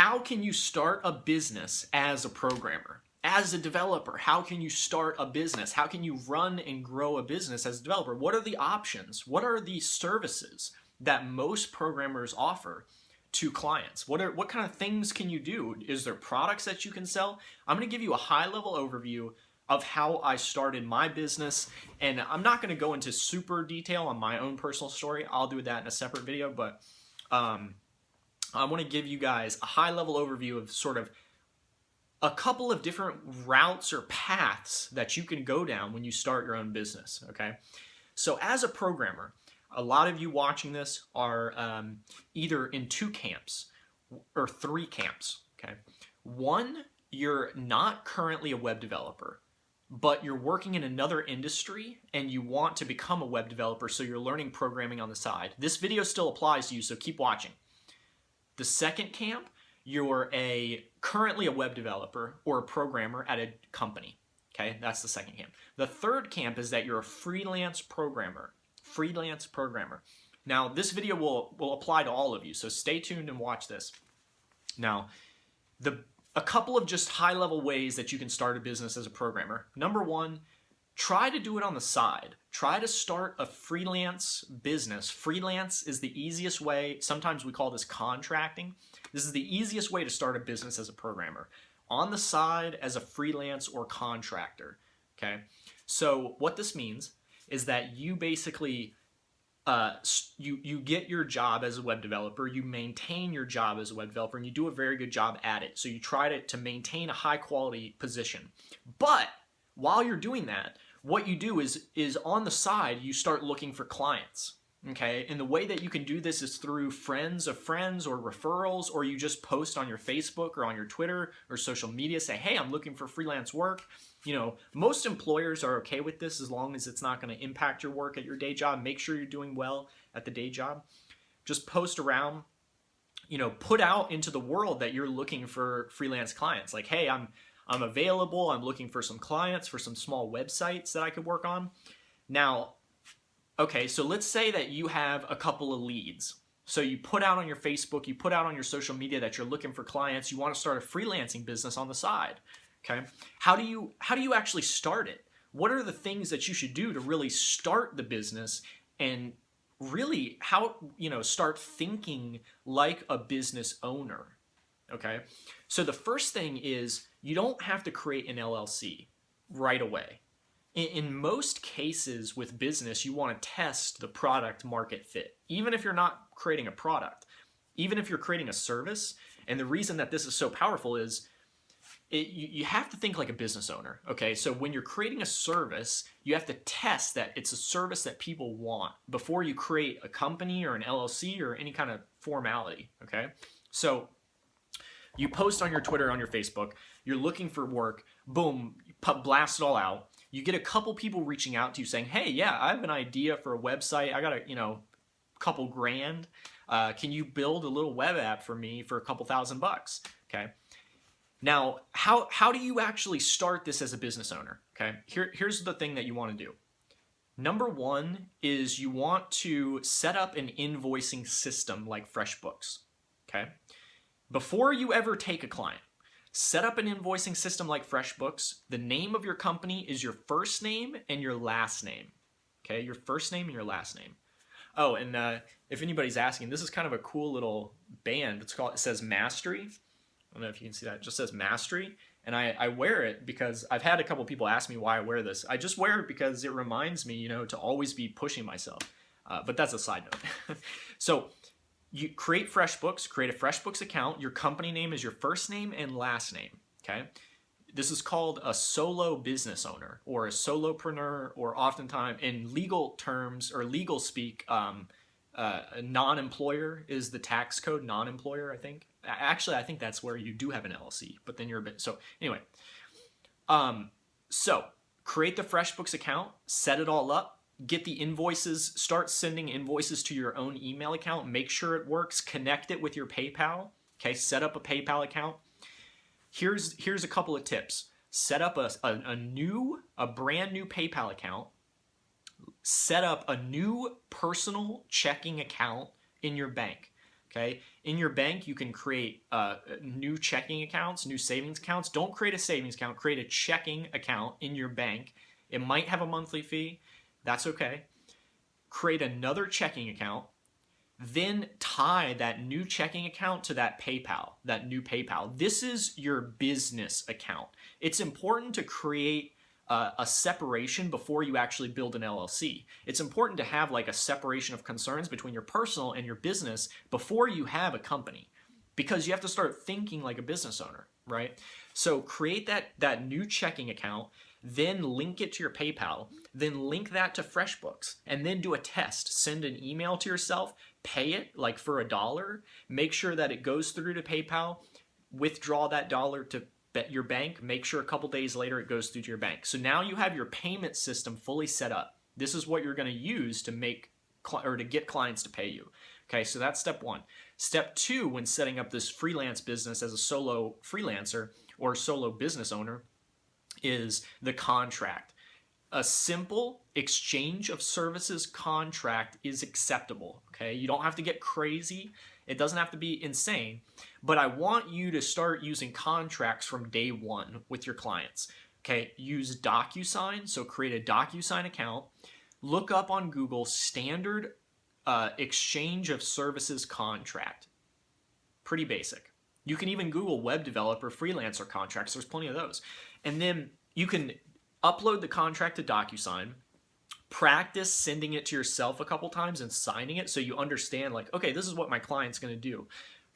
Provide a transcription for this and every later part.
how can you start a business as a programmer? As a developer, how can you start a business? How can you run and grow a business as a developer? What are the options? What are the services that most programmers offer to clients? What kind of things can you do? Is there products that you can sell? I'm going to give you a high-level overview of how I started my business, and I'm not going to go into super detail on my own personal story. I'll do that in a separate video, but I want to give you guys a high-level overview of sort of a couple of different routes or paths that you can go down when you start your own business, okay? So as a programmer, a lot of you watching this are either in two camps or three camps, okay? One, you're not currently a web developer, but you're working in another industry and you want to become a web developer, so you're learning programming on the side. This video still applies to you, so keep watching. The second camp, you're currently a web developer or a programmer at a company. Okay, that's the second camp. The third camp is that you're a freelance programmer. Freelance programmer. Now, this video will apply to all of you, so stay tuned and watch this. Now, a couple of just high-level ways that you can start a business as a programmer. Number one, try to do it on the side. Try to start a freelance business. Freelance is the easiest way. Sometimes we call this contracting. This is the easiest way to start a business as a programmer. On the side as a freelance or contractor, okay? So what this means is that you basically, you get your job as a web developer, you maintain your job as a web developer, and you do a very good job at it. So you try to maintain a high quality position. But while you're doing that, what you do is on the side, you start looking for clients, okay? And the way that you can do this is through friends of friends or referrals, or you just post on your Facebook or on your Twitter or social media, say, hey, I'm looking for freelance work. You know, most employers are okay with this as long as it's not going to impact your work at your day job. Make sure you're doing well at the day job. Just post around, you know, put out into the world that you're looking for freelance clients. Like, hey, I'm available. I'm looking for some clients for some small websites that I could work on. Now, okay, so let's say that you have a couple of leads. So you put out on your Facebook, you put out on your social media that you're looking for clients. You want to start a freelancing business on the side. Okay, how do you actually start it? What are the things that you should do to really start the business and really start thinking like a business owner? Okay, so the first thing is you don't have to create an LLC right away. In most cases with business, you want to test the product market fit, even if you're not creating a product, even if you're creating a service. And the reason that this is so powerful is you have to think like a business owner, okay? So when you're creating a service, you have to test that it's a service that people want before you create a company or an LLC or any kind of formality, okay? So you post on your Twitter, on your Facebook, you're looking for work, boom, blast it all out. You get a couple people reaching out to you saying, hey, yeah, I have an idea for a website. I got a, couple grand. Can you build a little web app for me for a couple $1,000, okay? Now, how do you actually start this as a business owner? Okay, here's the thing that you want to do. Number one is you want to set up an invoicing system like FreshBooks. Okay, before you ever take a client, set up an invoicing system like FreshBooks. The name of your company is your first name and your last name. Okay, your first name and your last name. Oh, and if anybody's asking, this is kind of a cool little band. It says Mastery. I don't know if you can see that. It just says Mastery. And I wear it because I've had a couple people ask me why I wear this. I just wear it because it reminds me, to always be pushing myself. But that's a side note. So you create FreshBooks, create a FreshBooks account. Your company name is your first name and last name. Okay. This is called a solo business owner or a solopreneur, or oftentimes in legal terms or legal speak, a non-employer is the tax code, non-employer, I think. Actually, I think that's where you do have an LLC, but then you're a bit, so anyway. So create the FreshBooks account, set it all up, get the invoices, start sending invoices to your own email account, make sure it works, connect it with your PayPal, okay, set up a PayPal account. Here's a couple of tips. Set up a brand new PayPal account, set up a new personal checking account in your bank. Okay, in your bank, you can create new checking accounts, new savings accounts. Don't create a savings account, create a checking account in your bank. It might have a monthly fee. That's okay. Create another checking account, then tie that new checking account to that PayPal, that new PayPal. This is your business account. It's important to create a separation before you actually build an LLC. It's important to have like a separation of concerns between your personal and your business before you have a company, because you have to start thinking like a business owner, right? So create that new checking account, then link it to your PayPal, then link that to FreshBooks, and then do a test. Send an email to yourself, pay it like for $1, make sure that it goes through to PayPal, withdraw that dollar to your bank, make sure a couple days later it goes through to your bank. So now you have your payment system fully set up. This is what you're going to use to make or to get clients to pay you. Okay, so that's step one. Step two, when setting up this freelance business as a solo freelancer or solo business owner, is the contract. A simple exchange of services contract is acceptable. Okay, you don't have to get crazy. It doesn't have to be insane, but I want you to start using contracts from day one with your clients. Okay, use DocuSign. So create a DocuSign account. Look up on Google standard exchange of services contract. Pretty basic. You can even Google web developer freelancer contracts. There's plenty of those. And then you can upload the contract to DocuSign, practice sending it to yourself a couple times and signing it so you understand like, okay, this is what my client's going to do.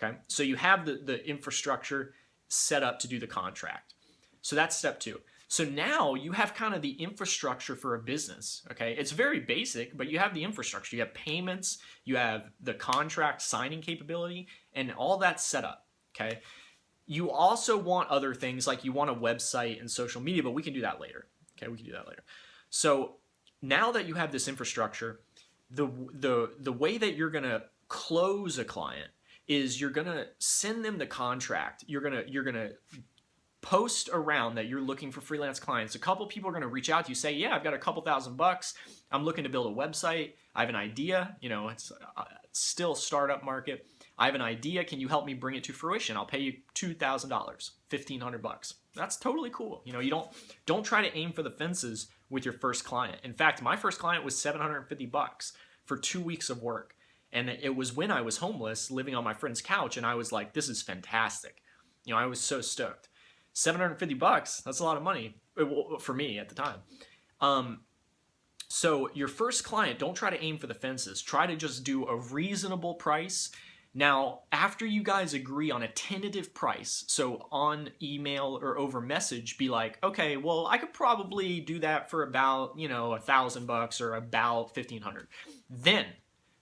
Okay, so you have the infrastructure set up to do the contract. So that's step two. So now you have kind of the infrastructure for a business. Okay, it's very basic, but you have the infrastructure. You have payments, you have the contract signing capability, and all that's set up. Okay, you also want other things, like you want a website and social media, but we can do that later. Okay, we can do that later. So now that you have this infrastructure, the way that you're gonna close a client is you're gonna send them the contract. You're gonna post around that you're looking for freelance clients. A couple people are gonna reach out to you, say, yeah, I've got a couple $1,000. I'm looking to build a website. I have an idea. You know, it's still startup market. I have an idea. Can you help me bring it to fruition? I'll pay you $2,000, $1,500. That's totally cool. You know, you don't try to aim for the fences with your first client. In fact, my first client was $750 for 2 weeks of work. And it was when I was homeless, living on my friend's couch, and I was like, this is fantastic. You know, I was so stoked. $750, that's a lot of money for me at the time. So your first client, don't try to aim for the fences. Try to just do a reasonable price. Now, after you guys agree on a tentative price, so on email or over message, be like, okay, well, I could probably do that for about, you know, $1,000 or about $1,500. Then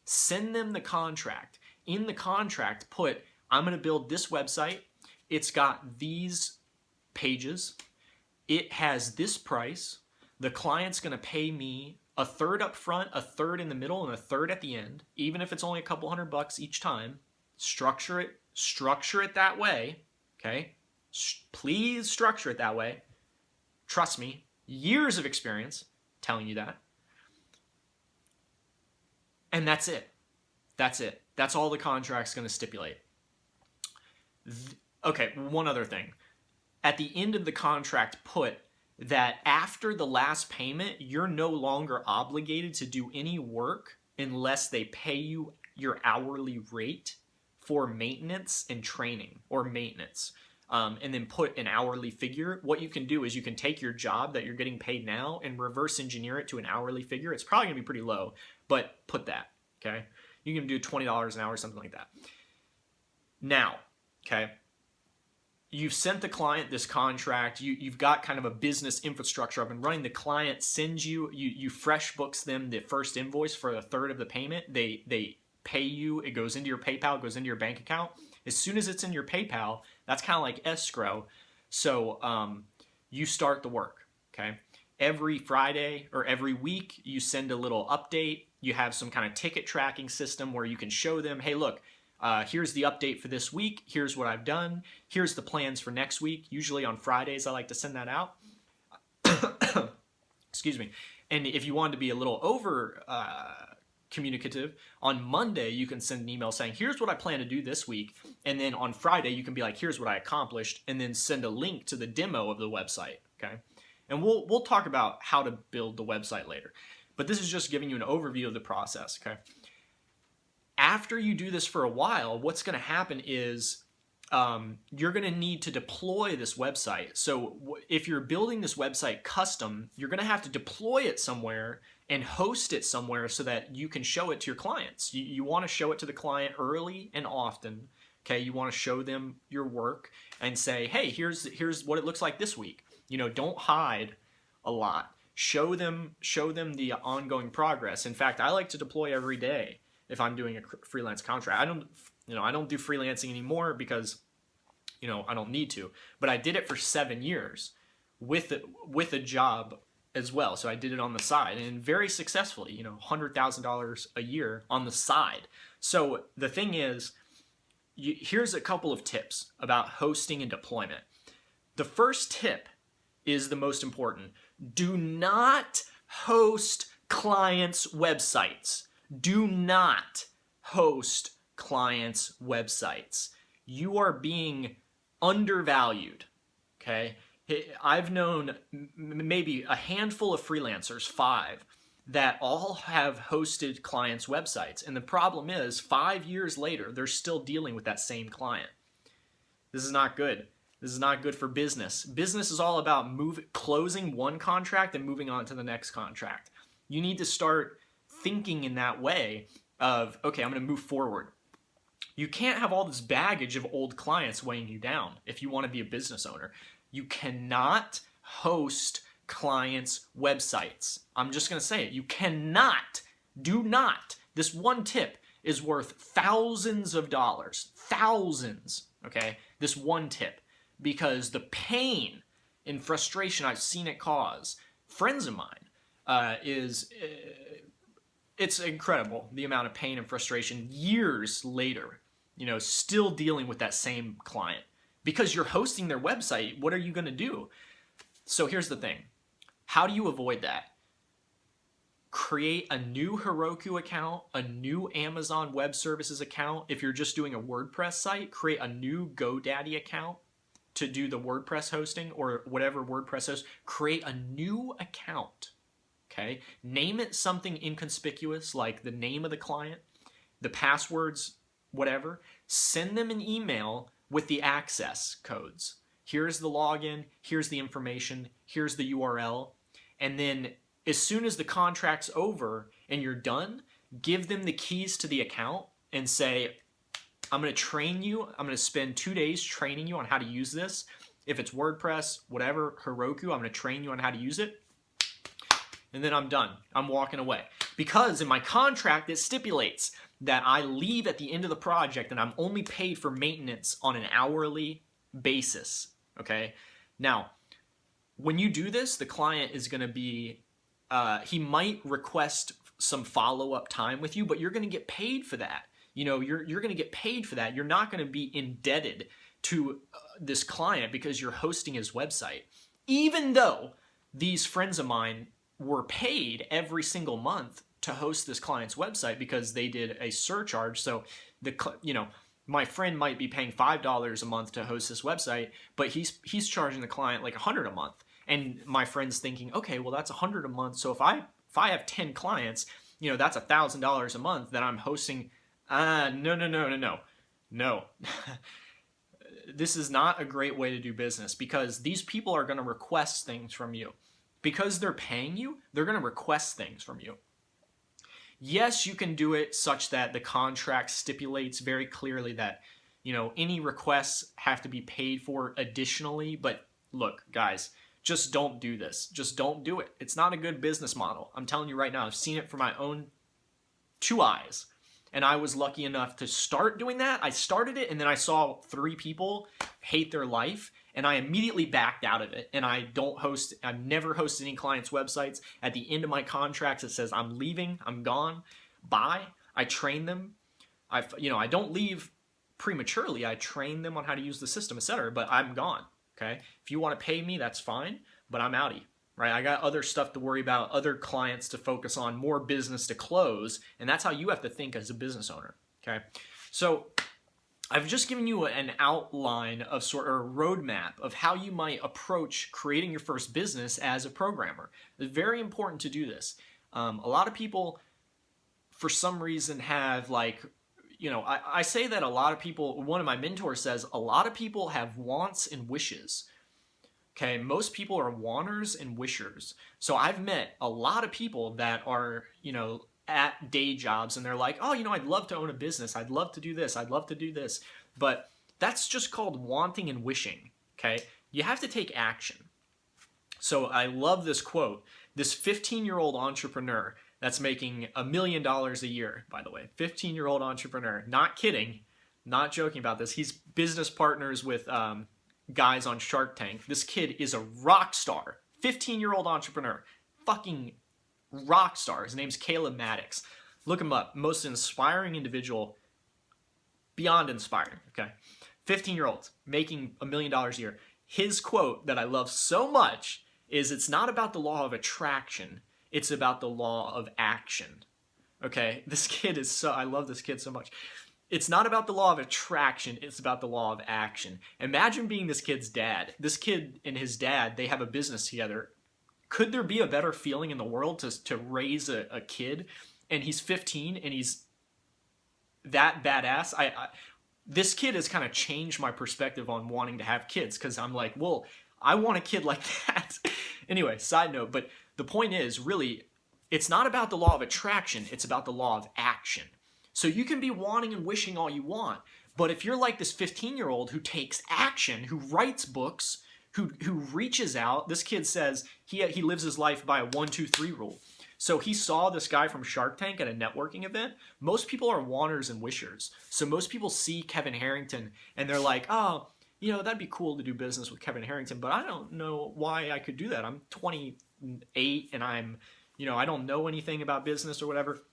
send them the contract. In the contract, put, I'm going to build this website. It's got these pages. It has this price. The client's going to pay me a third up front, a third in the middle, and a third at the end, even if it's only a couple $100 each time. Structure it that way, okay? Please structure it that way. Trust me, years of experience telling you that. And that's it. That's it. That's all the contract's going to stipulate. Okay, one other thing. At the end of the contract, put that after the last payment, you're no longer obligated to do any work unless they pay you your hourly rate for maintenance and training, or maintenance. And then put an hourly figure. What you can do is you can take your job that you're getting paid now and reverse engineer it to an hourly figure. It's probably going to be pretty low, but put that, okay? You can do $20 an hour, something like that. Now, okay, you've sent the client this contract. You've got kind of a business infrastructure up and running. The client sends you FreshBooks them the first invoice for a third of the payment. They pay you. It goes into your PayPal, it goes into your bank account. As soon as it's in your PayPal, that's kind of like escrow. So you start the work, okay? Every Friday or every week, you send a little update. You have some kind of ticket tracking system where you can show them, hey, look, here's the update for this week. Here's what I've done. Here's the plans for next week. Usually on Fridays, I like to send that out. Excuse me. And if you wanted to be a little over communicative. On Monday, you can send an email saying, here's what I plan to do this week. And then on Friday, you can be like, here's what I accomplished, and then send a link to the demo of the website, okay? And we'll talk about how to build the website later. But this is just giving you an overview of the process, okay? After you do this for a while, what's going to happen is you're going to need to deploy this website. So if you're building this website custom, you're going to have to deploy it somewhere and host it somewhere so that you can show it to your clients. You want to show it to the client early and often. Okay, you want to show them your work and say, hey, here's what it looks like this week. You know, don't hide a lot. Show them the ongoing progress. In fact, I like to deploy every day if I'm doing a freelance contract. I don't do freelancing anymore because, I don't need to. But I did it for 7 years with a job as well. So I did it on the side and very successfully, $100,000 a year on the side. So the thing is, here's a couple of tips about hosting and deployment. The first tip is the most important. Do not host clients' websites. Do not host clients' websites. You are being undervalued, okay? I've known maybe a handful of freelancers, 5, that all have hosted clients' websites. And the problem is 5 years later, they're still dealing with that same client. This is not good. This is not good for business. Business is all about closing one contract and moving on to the next contract. You need to start thinking in that way of, okay, I'm going to move forward. You can't have all this baggage of old clients weighing you down if you want to be a business owner. You cannot host clients' websites. I'm just going to say it. You cannot. Do not. This one tip is worth thousands of dollars. Thousands, okay? This one tip. Because the pain and frustration I've seen it cause friends of mine it's incredible, the amount of pain and frustration years later, still dealing with that same client. Because you're hosting their website, what are you going to do? So here's the thing. How do you avoid that? Create a new Heroku account, a new Amazon Web Services account. If you're just doing a WordPress site, create a new GoDaddy account to do the WordPress hosting or whatever WordPress hosts. Create a new account, okay? Name it something inconspicuous like the name of the client, the passwords, whatever. Send them an email with the access codes. Here's the login, here's the information, here's the URL. And then as soon as the contract's over and you're done, give them the keys to the account and say, I'm going to train you. I'm going to spend 2 days training you on how to use this. If it's WordPress, whatever, Heroku, I'm going to train you on how to use it. And then I'm done. I'm walking away. Because in my contract, it stipulates that I leave at the end of the project and I'm only paid for maintenance on an hourly basis. Okay? Now, when you do this, the client is going to be, he might request some follow-up time with you, but you're going to get paid for that. You're going to get paid for that. You're not going to be indebted to this client because you're hosting his website. Even though these friends of mine were paid every single month to host this client's website because they did a surcharge. So my friend might be paying $5 a month to host this website, but he's charging the client like $100 a month. And my friend's thinking, okay, well that's $100 a month. So if I have 10 clients, that's $1,000 a month that I'm hosting. No. This is not a great way to do business because these people are going to request things from you. Because they're paying you, they're going to request things from you. Yes, you can do it such that the contract stipulates very clearly that, any requests have to be paid for additionally. But look, guys, just don't do this. Just don't do it. It's not a good business model. I'm telling you right now, I've seen it for my own 2 eyes. And I was lucky enough to start doing that. I started it and then I saw 3 people hate their life and I immediately backed out of it. And I've never hosted any clients' websites. At the end of my contracts, it says I'm leaving, I'm gone, bye. I train them. I don't leave prematurely. I train them on how to use the system, etc. But I'm gone, okay? If you want to pay me, that's fine, but I'm outie. right? I got other stuff to worry about, other clients to focus on, more business to close, and that's how you have to think as a business owner, okay? So I've just given you an outline of sort of a roadmap of how you might approach creating your first business as a programmer. It's very important to do this. A lot of people, for some reason, have like, I say that a lot of people, one of my mentors says, a lot of people have wants and wishes. Okay, most people are wanters and wishers. So I've met a lot of people that are, at day jobs and they're like, oh, I'd love to own a business. I'd love to do this. I'd love to do this. But that's just called wanting and wishing. Okay, you have to take action. So I love this quote. This 15-year-old entrepreneur that's making $1 million a year, by the way, 15-year-old entrepreneur, not kidding, not joking about this. He's business partners with guys on Shark Tank. This kid is a rock star, 15-year-old entrepreneur, fucking rock star. His name's Caleb Maddox. Look him up. Most inspiring individual, beyond inspiring, okay? 15-year-old, making $1 million a year. His quote that I love so much is, it's not about the law of attraction, it's about the law of action. Okay? This kid is I love this kid so much. It's not about the law of attraction, it's about the law of action. Imagine being this kid's dad. This kid and his dad, they have a business together. Could there be a better feeling in the world to raise a kid? And he's 15 and he's that badass. This kid has kind of changed my perspective on wanting to have kids, because I'm like, well, I want a kid like that. Anyway, side note, but the point is, really, it's not about the law of attraction, it's about the law of action. So you can be wanting and wishing all you want, but if you're like this 15-year-old who takes action, who writes books, who reaches out, this kid says he lives his life by a 1-2-3 rule. So he saw this guy from Shark Tank at a networking event. Most people are wanters and wishers. So most people see Kevin Harrington and they're like, oh, that'd be cool to do business with Kevin Harrington, but I don't know why I could do that. I'm 28 and I'm, I don't know anything about business or whatever.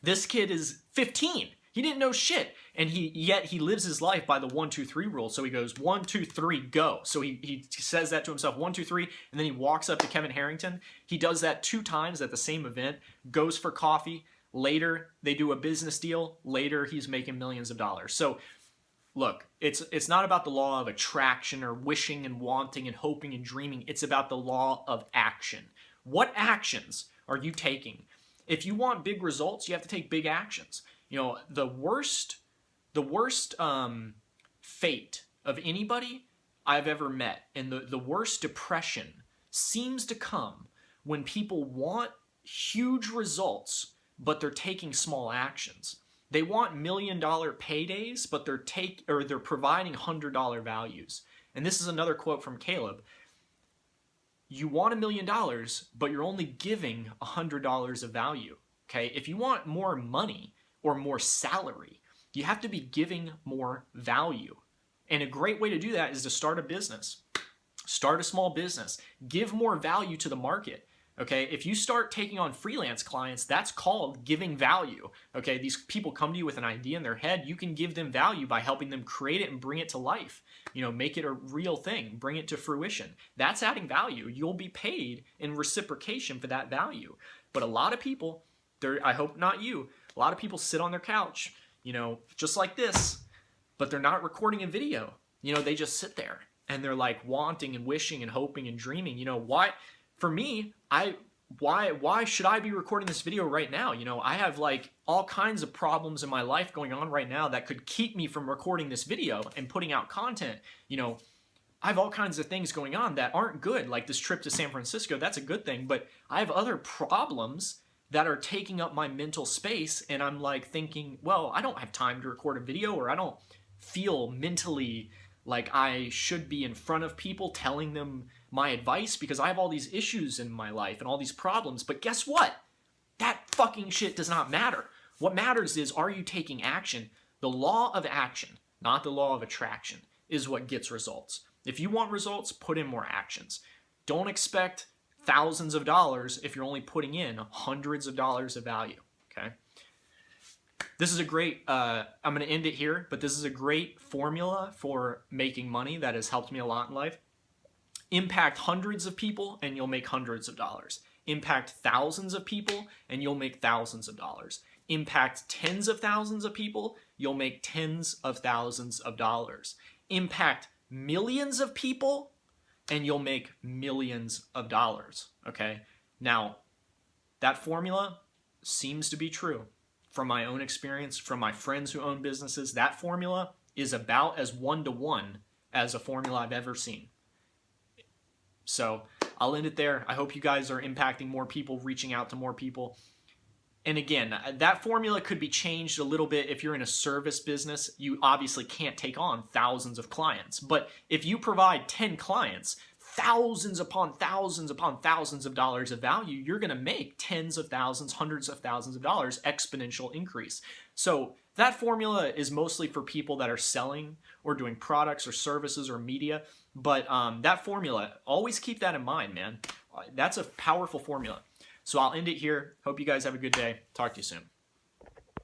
This kid is 15. He didn't know shit. And yet he lives his life by the 1-2-3 rule. So he goes 1-2-3 go. So he says that to himself, 1-2-3, and then he walks up to Kevin Harrington. He does that 2 times at the same event, goes for coffee. Later, they do a business deal. Later, he's making millions of dollars. So look, it's not about the law of attraction or wishing and wanting and hoping and dreaming. It's about the law of action. What actions are you taking? If you want big results, you have to take big actions. The worst fate of anybody I've ever met, and the worst depression seems to come when people want huge results, but they're taking small actions. They want $1 million paydays, but they're providing $100 values. And this is another quote from Caleb. You want $1 million, but you're only giving $100 of value. Okay? If you want more money or more salary, you have to be giving more value. And a great way to do that is to start a business. Start a small business. Give more value to the market. Okay, if you start taking on freelance clients, that's called giving value. Okay, these people come to you with an idea in their head. You can give them value by helping them create it and bring it to life. Make it a real thing, bring it to fruition. That's adding value. You'll be paid in reciprocation for that value. But a lot of people, I hope not you, a lot of people sit on their couch, just like this, but they're not recording a video. They just sit there and they're like wanting and wishing and hoping and dreaming. Why? For me, why should I be recording this video right now? I have like all kinds of problems in my life going on right now that could keep me from recording this video and putting out content. I have all kinds of things going on that aren't good, like this trip to San Francisco. That's a good thing, but I have other problems that are taking up my mental space, and I'm like thinking, well, I don't have time to record a video, or I don't feel mentally like I should be in front of people telling them my advice because I have all these issues in my life and all these problems. But guess what? That fucking shit does not matter. What matters is, are you taking action? The law of action, not the law of attraction, is what gets results. If you want results, put in more actions. Don't expect thousands of dollars if you're only putting in hundreds of dollars of value, okay? This is a great, I'm going to end it here, but this is a great formula for making money that has helped me a lot in life. Impact hundreds of people and you'll make hundreds of dollars. Impact thousands of people and you'll make thousands of dollars. Impact tens of thousands of people, you'll make tens of thousands of dollars. Impact millions of people and you'll make millions of dollars. Okay? Now, that formula seems to be true. From my own experience, from my friends who own businesses, that formula is about as one-to-one as a formula I've ever seen. So I'll end it there. I hope you guys are impacting more people, reaching out to more people. And again, that formula could be changed a little bit. If you're in a service business, you obviously can't take on thousands of clients. But if you provide 10 clients, thousands upon thousands upon thousands of dollars of value, you're going to make tens of thousands, hundreds of thousands of dollars, exponential increase. So that formula is mostly for people that are selling or doing products or services or media. But that formula, always keep that in mind, man. That's a powerful formula. So I'll end it here. Hope you guys have a good day. Talk to you soon.